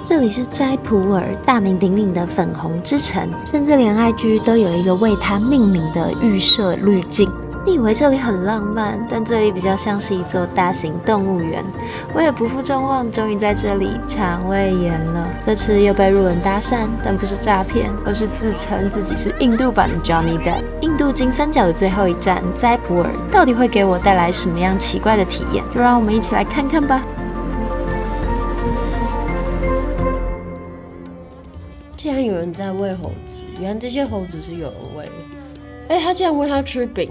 这里是斋普尔，大名鼎鼎的粉红之城，甚至连 IG 都有一个为它命名的预设滤镜。你以为这里很浪漫，但这里比较像是一座大型动物园。我也不负众望，终于在这里肠胃炎了。这次又被路人搭讪，但不是诈骗，而是自称自己是印度版的 Johnny Depp。印度金三角的最后一站斋普尔，到底会给我带来什么样奇怪的体验？就让我们一起来看看吧。竟然有人在喂猴子，原来这些猴子是有人喂的。他竟然喂它吃饼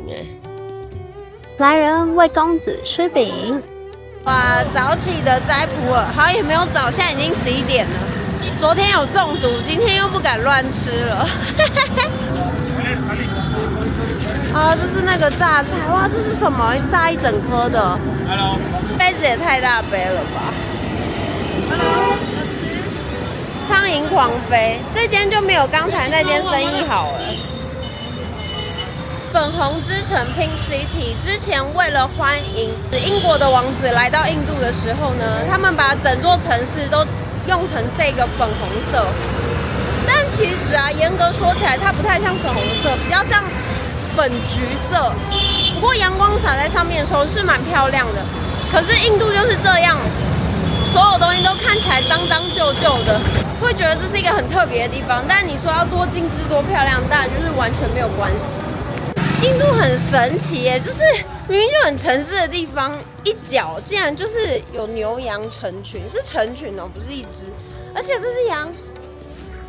来人为公子吃饼。哇，早起的斋普尔，好也没有早，现在已经11点了。昨天有中毒，今天又不敢乱吃了。啊，这是那个榨菜，哇，这是什么？榨一整颗的。Hello。杯子也太大杯了吧。Hello。苍蝇狂飞，这间就没有刚才那间生意好了。粉红之城 Pink City 之前为了欢迎英国的王子来到印度的时候呢，他们把整座城市都用成这个粉红色。但其实啊，严格说起来，它不太像粉红色，比较像粉橘色。不过阳光洒在上面的时候是蛮漂亮的。可是印度就是这样，所有东西都看起来脏脏旧旧的。会觉得这是一个很特别的地方，但你说要多精致多漂亮，当然就是完全没有关系。印度很神奇耶，就是明明就很城市的地方，一角竟然就是有牛羊成群，是成群哦，不是一只。而且这是羊，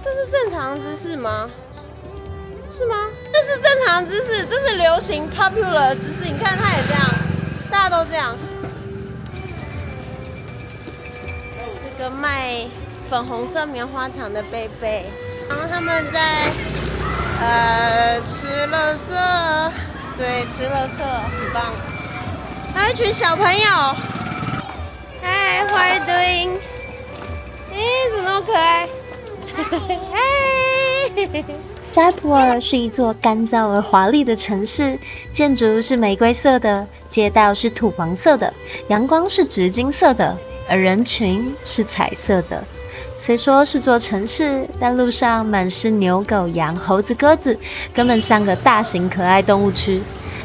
这是正常的姿势吗？是吗？这是正常的姿势，这是流行 popular 的姿势。你看它也这样，大家都这样。这个卖粉红色棉花糖的贝贝，然后他们在吃垃圾，对，吃垃圾很棒。还有一群小朋友，嗨 ，How are you doing？ 怎么那么可爱？斋普尔是一座干燥而华丽的城市，建筑是玫瑰色的，街道是土黄色的，阳光是紫金色的，而人群是彩色的。虽说是座城市，但路上满是牛、狗、羊、猴子、鸽子，根本像个大型可爱动物区。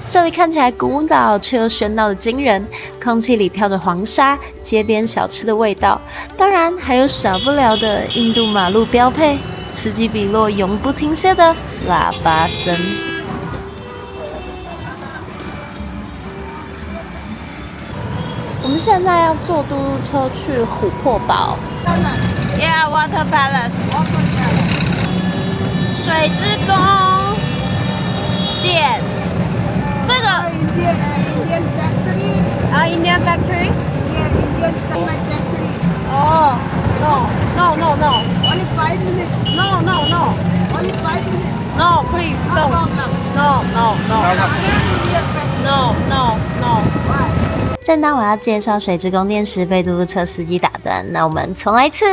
这里看起来古老却又喧闹的惊人，空气里飘着黄沙，街边小吃的味道，当然还有少不了的印度马路标配，此起彼落永不停歇的喇叭声。我们现在要坐嘟嘟车去琥珀堡。Yeah, Water Palace. 水之宫殿，这个 Indian factory. Indian factory. Indian cement factory. Oh, no. Only 5 minutes. No. Only 5 minutes. No, please No don't. problem. No. Why? 正当我要介绍水之宫殿时，被嘟嘟车司机打断。那我们重来一次。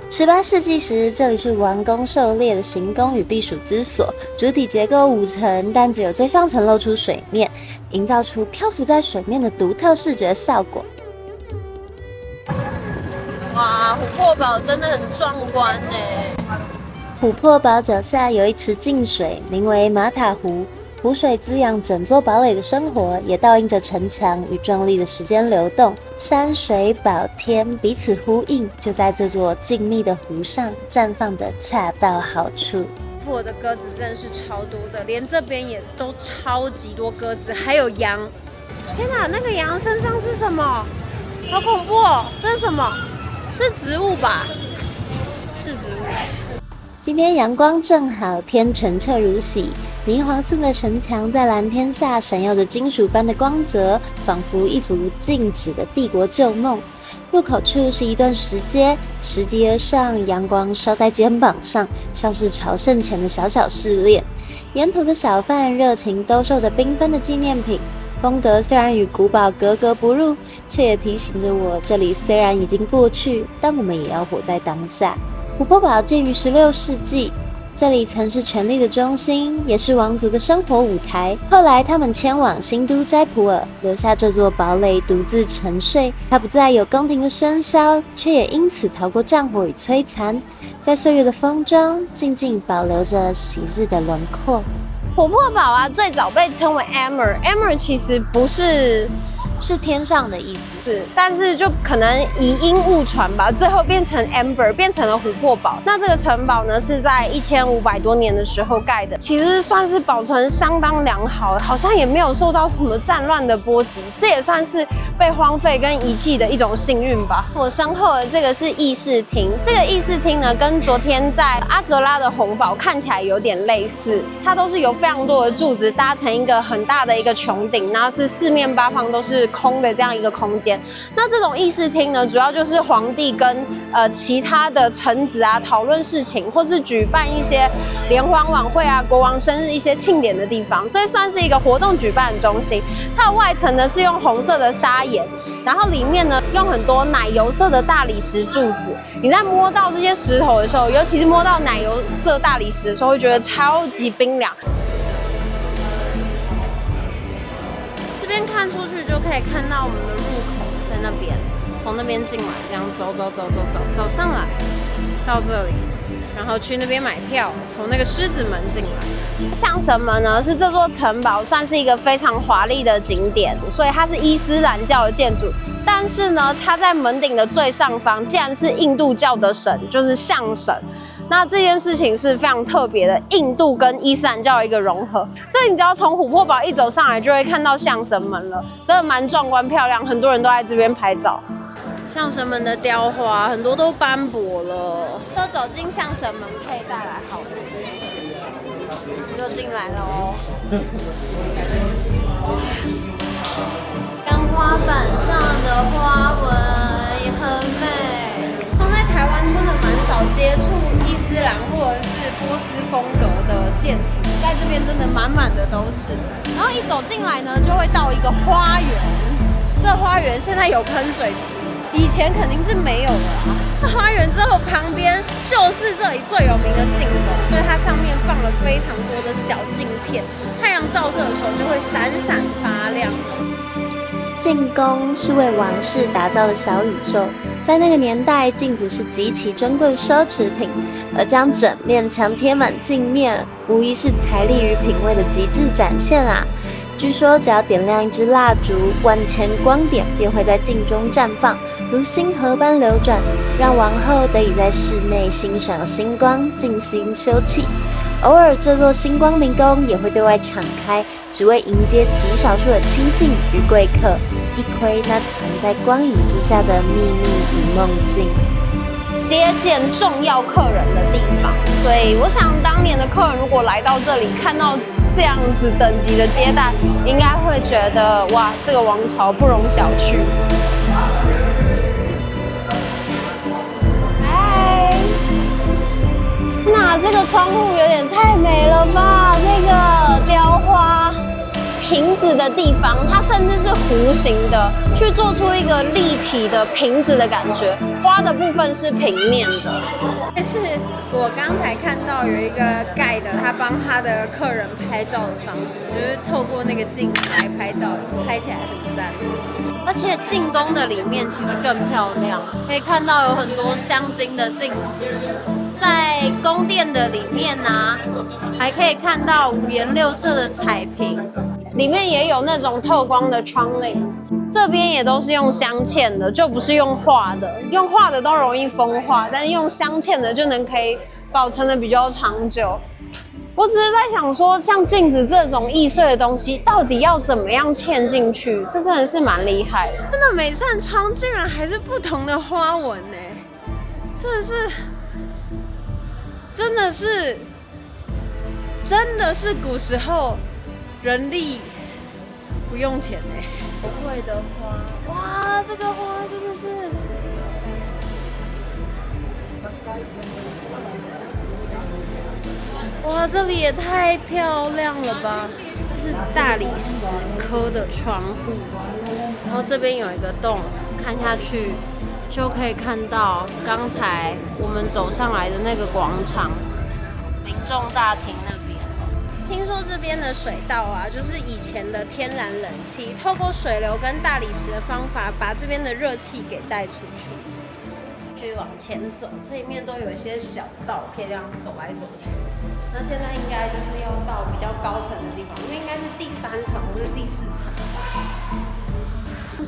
18世纪时，这里是王宫狩猎的行宫与避暑之所，主体结构5层，但只有最上层露出水面，营造出漂浮在水面的独特视觉效果。哇，琥珀堡真的很壮观耶！琥珀堡脚下有一池净水，名为马塔湖。湖水滋养整座堡垒的生活，也倒映着城墙与壮丽的时间流动。山水宝天彼此呼应，就在这座静谧的湖上绽放得恰到好处。我的鸽子真的是超多的，连这边也都超级多鸽子，还有羊。天哪，那个羊身上是什么？好恐怖哦！这是什么？是植物吧？是植物。今天阳光正好，天澄澈如洗，霓黄色的城墙在蓝天下闪耀着金属般的光泽，仿佛一幅静止的帝国旧梦。入口处是一段石阶，拾级而上，阳光烧在肩膀上，像是朝圣前的小小试炼。沿途的小贩热情兜售着缤纷的纪念品，风格虽然与古堡格格不入，却也提醒着我，这里虽然已经过去，但我们也要活在当下。琥珀堡建于16世纪，这里曾是权力的中心，也是王族的生活舞台。后来他们迁往新都斋普尔，留下这座堡垒独自沉睡。它不再有宫廷的喧嚣，却也因此逃过战火与摧残，在岁月的风中静静保留着昔日的轮廓。琥珀堡啊，最早被称为 Amber 其实不是。是天上的意思，但是就可能以因误传吧，最后变成 Amber， 变成了琥珀堡。那这个城堡呢，是在1500多年的时候盖的，其实算是保存相当良好，好像也没有受到什么战乱的波及，这也算是被荒废跟遗弃的一种幸运吧。我身后的这个是议事厅，这个议事厅呢，跟昨天在阿格拉的红堡看起来有点类似，它都是由非常多的柱子搭成一个很大的一个穹顶，然后是四面八方都是空的这样一个空间。那这种议事厅呢，主要就是皇帝跟其他的臣子啊讨论事情，或是举办一些联欢晚会啊、国王生日一些庆典的地方，所以算是一个活动举办的中心。它的外层呢是用红色的砂岩，然后里面呢用很多奶油色的大理石柱子。你在摸到这些石头的时候，尤其是摸到奶油色大理石的时候，会觉得超级冰凉。这边看出去就可以看到我们的入口在那边，从那边进来，这样走上来到这里，然后去那边买票，从那个狮子门进来。象神门呢是这座城堡算是一个非常华丽的景点，所以它是伊斯兰教的建筑。但是呢，它在门顶的最上方竟然是印度教的神，就是象神。那这件事情是非常特别的，印度跟伊斯兰教的一个融合。所以你只要从琥珀堡一走上来，就会看到象神门了，真的蛮壮观漂亮，很多人都在这边拍照。象神门的雕花很多都斑驳了，都走进象神门可以带来好的资讯，就进来了哦。跟花板上的花纹也很美。在台湾真的蛮少接触伊斯兰或者是波斯风格的建筑，在这边真的满满的都是。然后一走进来呢，就会到一个花园，这花园现在有喷水池。以前肯定是没有的啊。那花园之后旁边就是这里最有名的镜宫，所以它上面放了非常多的小镜片，太阳照射的时候就会闪闪发亮。镜宫是为王室打造的小宇宙，在那个年代，镜子是极其珍贵的奢侈品，而将整面墙贴满镜面，无疑是财力与品味的极致展现啊！据说，只要点亮一支蜡烛，万千光点便会在镜中绽放，如星河般流转，让王后得以在室内欣赏星光，静心休憩。偶尔，这座星光明宫也会对外敞开，只为迎接极少数的亲信与贵客，一窥那藏在光影之下的秘密与梦境。接见重要客人的地方，所以我想当年的客人如果来到这里，看到这样子等级的接待，应该会觉得哇，这个王朝不容小觑。嗨，那这个窗户有点太美了吧？这个雕花瓶子的地方，它甚至是弧形的，去做出一个立体的瓶子的感觉。花的部分是平面的。但是我刚才看到有一个guide，他帮他的客人拍照的方式，就是透过那个镜子来拍照，拍起来很赞。而且镜宫的里面其实更漂亮，可以看到有很多镶金的镜子。在宫殿的里面呢，还可以看到五颜六色的彩屏。里面也有那种透光的窗棂，这边也都是用镶嵌的，就不是用画的。用画的都容易风化，但是用镶嵌的就可以保存的比较长久。我只是在想说，像镜子这种易碎的东西，到底要怎么样嵌进去？这真的是蛮厉害的。真的每扇窗竟然还是不同的花纹呢，真的是古时候。人力不用钱呢，不会的花，哇，这个花真的是，哇，这里也太漂亮了吧！这是大理石刻的窗户，然后这边有一个洞，看下去就可以看到刚才我们走上来的那个广场。民众大厅那边。听说这边的水道啊，就是以前的天然冷气，透过水流跟大理石的方法，把这边的热气给带出去。继续往前走，这一面都有一些小道，可以这样走来走去。那现在应该就是要到比较高层的地方，因为应该是第3层或者第4层。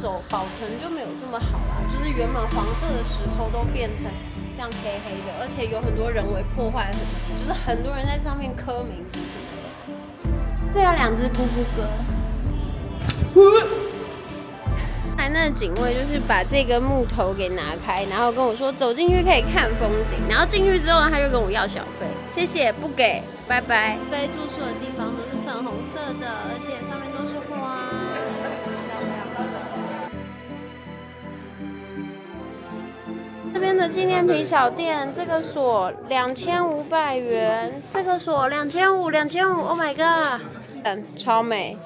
走保存就没有这么好啦，就是原本黄色的石头都变成这样黑黑的，而且有很多人为破坏痕迹，就是很多人在上面刻名字什么的。会有2只咕咕哥。那警卫就是把这个木头给拿开，然后跟我说走进去可以看风景，然后进去之后呢，他就跟我要小费，谢谢，不给，拜拜。非住宿的地方都是粉红色的，而且上面都是花，漂亮。这边的纪念品小店，这个锁2500元，这个锁2500 ，Oh my god， 超美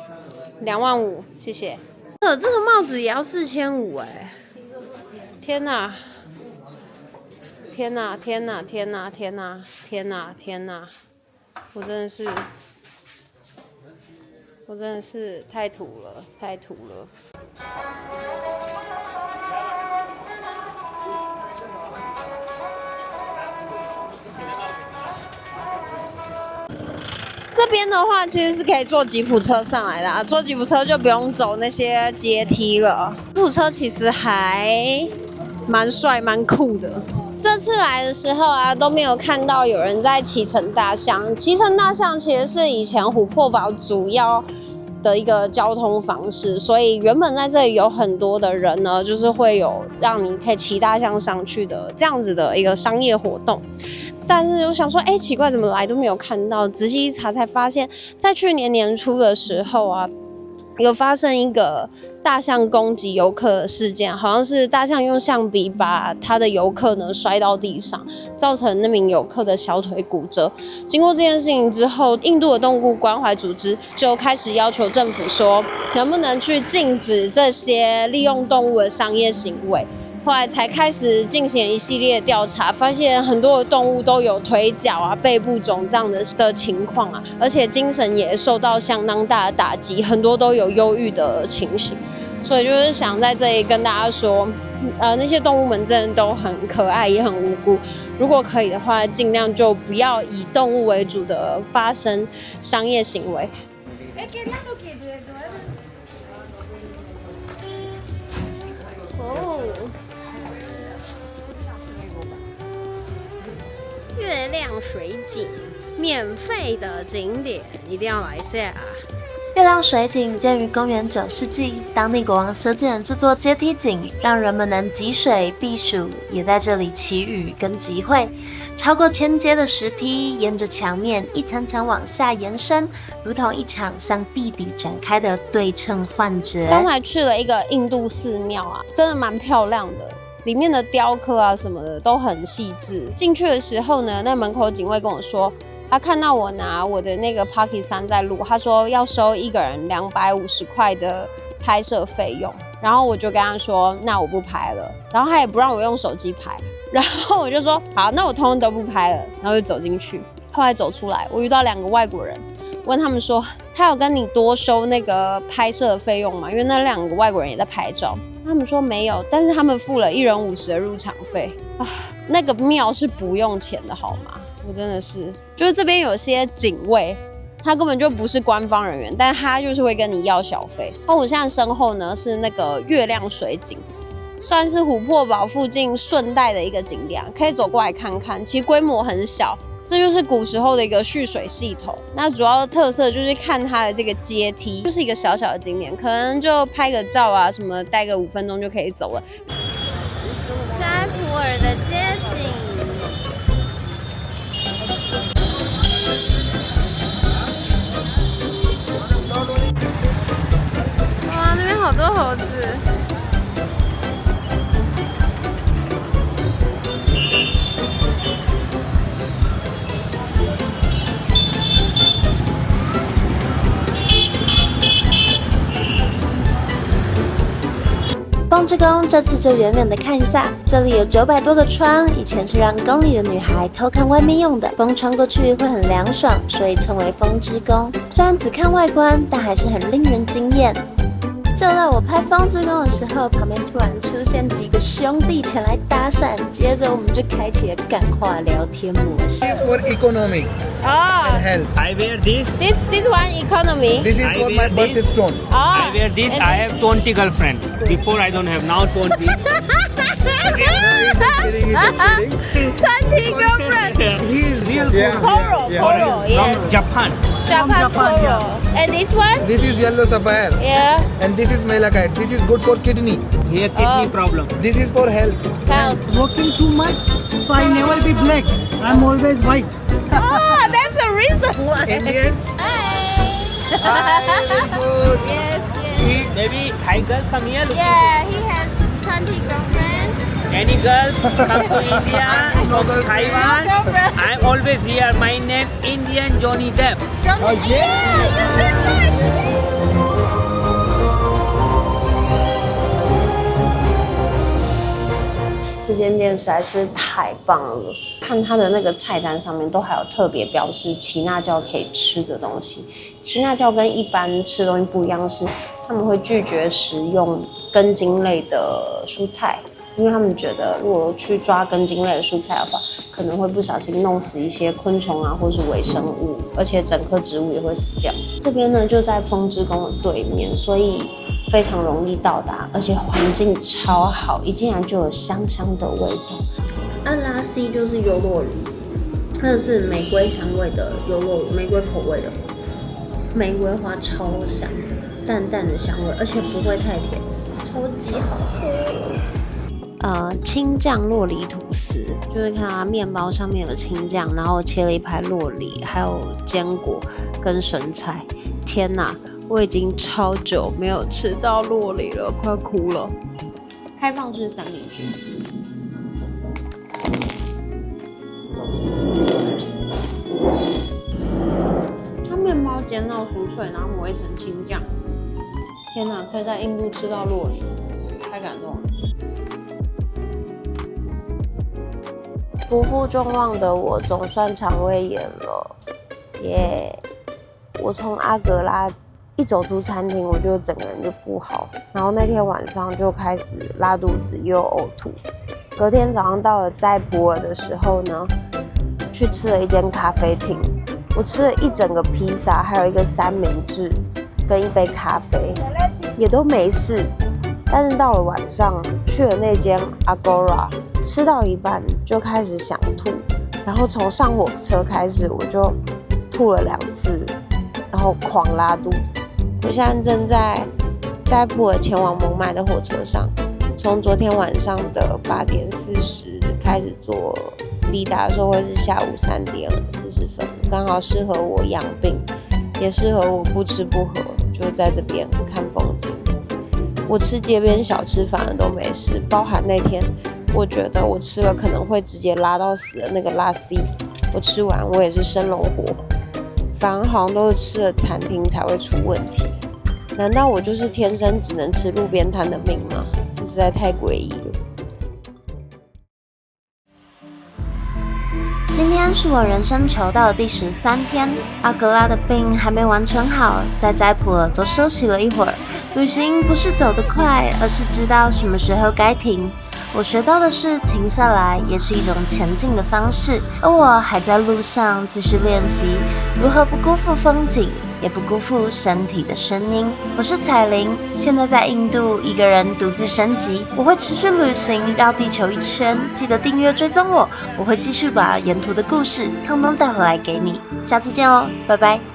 ，25000，谢谢。这个帽子也要4500哎！天哪！天哪！天哪！天哪！天哪！天哪！天哪！我真的是太土了，太土了。这边的话其实是可以坐吉普车上来的啊，坐吉普车就不用走那些阶梯了。吉普车其实还蛮帅蛮酷的。这次来的时候啊，都没有看到有人在骑乘大象。骑乘大象其实是以前琥珀堡主要的一个交通方式，所以原本在这里有很多的人呢，就是会有让你可以骑大象上去的这样子的一个商业活动。但是我想说，奇怪，怎么来都没有看到？仔细一查才发现，在去年年初的时候啊，有发生一个大象攻击游客的事件，好像是大象用象鼻把他的游客呢摔到地上，造成那名游客的小腿骨折。经过这件事情之后，印度的动物关怀组织就开始要求政府说，能不能去禁止这些利用动物的商业行为。后来才开始进行一系列调查，发现很多的动物都有腿脚啊、背部肿胀的情况啊，而且精神也受到相当大的打击，很多都有忧郁的情形。所以就是想在这里跟大家说，那些动物们真的都很可爱，也很无辜。如果可以的话，尽量就不要以动物为主的发生商业行为。月亮水景，免费的景点一定要来下。月亮水景建于公元9世纪，当地国王修建这座阶梯井，让人们能汲水避暑，也在这里祈雨跟集会。超过1000阶的石梯沿着墙面一层层往下延伸，如同一场向地底展开的对称幻觉。刚才去了一个印度寺庙啊，真的蛮漂亮的。里面的雕刻啊什么的都很细致。进去的时候呢，那门口警卫跟我说，他看到我拿我的那个 Pocket 3在录，他说要收一个人250块的拍摄费用。然后我就跟他说，那我不拍了。然后他也不让我用手机拍，然后我就说好，那我通通都不拍了，然后就走进去。后来走出来，我遇到2个外国人，问他们说，他有跟你多收那个拍摄的费用吗？因为那2个外国人也在拍照。他们说没有，但是他们付了1人50的入场费啊。那个庙是不用钱的好吗？我真的是，就是这边有些警卫，他根本就不是官方人员，但他就是会跟你要小费。我现在身后呢是那个月亮水景，算是琥珀堡附近顺带的一个景点，可以走过来看看。其实规模很小。这就是古时候的一个蓄水系统，那主要的特色就是看它的这个阶梯，就是一个小小的景点，可能就拍个照啊什么，待个5分钟就可以走了。斋普尔的街景，哇，那边好多猴子。公风之宫这次就远远的看一下，这里有900多个窗，以前是让宫里的女孩偷看外面用的，风穿过去会很凉爽，所以称为风之宫。虽然只看外观，但还是很令人惊艳。就在我拍风之宫的时候，旁边突然出现几个兄弟前来搭讪，接着我们就开启了干话聊天模式。 This is for economy Oh, and health. I wear this. this one economy. This is I for wear my this. birthstone. Oh, I wear this. and I have 20 girlfriend. Before I don't have. Now 20. He's just kidding. 20 girlfriend. He's real Poro, Poro, yes. From Japan. Japan Poro. And this one? This is yellow sapphire. Yeah. And this is malachite. This is good for kidney. Here kidney problem. This is for health. Health. Working too much, so I never be black. I'm always white. Oh, that's the reason why. Indians. Hi. Hi, very good. Yes, yes. He, Maybe Thai girl come here. Look. Yeah, he has 20 girlfriends. Any girl come to India, No from girlfriend. Taiwan. Girlfriend. I'm always here. My name Indian Johnny Depp. Oh, yeah, you said that. 这间店实在是太棒了，看它的那个菜单上面都还有特别标示奇纳教可以吃的东西。奇纳教跟一般吃的东西不一样是，他们会拒绝食用根茎类的蔬菜，因为他们觉得如果去抓根茎类的蔬菜的话，可能会不小心弄死一些昆虫啊，或是微生物，而且整棵植物也会死掉。这边呢就在风之宫的对面，所以非常容易到达，而且环境超好，一进来就有香香的味道。安拉西就是优酪乳，它的是玫瑰香味的优酪乳，玫瑰口味的，玫瑰花超香，淡淡的香味，而且不会太甜，超级好喝。青酱酪梨吐司，就是看它面包上面有青酱，然后切了一排酪梨，还有坚果跟生菜。天哪，我已经超久没有吃到酪梨了，快哭了。开放式三明治。它面包煎到酥脆，然后抹一层青酱。天哪，可以在印度吃到酪梨，太感动了。不负众望的我总算肠胃炎了，耶！我从阿格拉一走出餐厅，我就整个人就不好，然后那天晚上就开始拉肚子又呕吐。隔天早上到了斋普尔的时候呢，去吃了一间咖啡厅，我吃了一整个披萨，还有一个三明治跟一杯咖啡，也都没事。但是到了晚上去了那间 Agora， 吃到一半就开始想吐，然后从上火车开始我就吐了2次，然后狂拉肚子。我现在正在斋普尔前往孟买的火车上，从昨天晚上的8点40开始坐，抵达的时候会是下午3点40分，刚好适合我养病，也适合我不吃不喝，就在这边看风景。我吃街边小吃反而都没事，包含那天我觉得我吃了可能会直接拉到死的那个拉西，我吃完我也是生龙活虎，反而好像都是吃了餐厅才会出问题。难道我就是天生只能吃路边摊的命吗？这实在太诡异了。今天是我人生求道的第13天，阿格拉的病还没完全好，在斋普尔多休息了一会儿。旅行不是走得快，而是知道什么时候该停。我学到的是，停下来也是一种前进的方式，而我还在路上继续练习如何不辜负风景，也不辜负身体的声音。我是彩玲，现在在印度一个人独自升级，我会持续旅行绕地球1圈，记得订阅追踪我，我会继续把沿途的故事通通带回来给你。下次见哦，拜拜。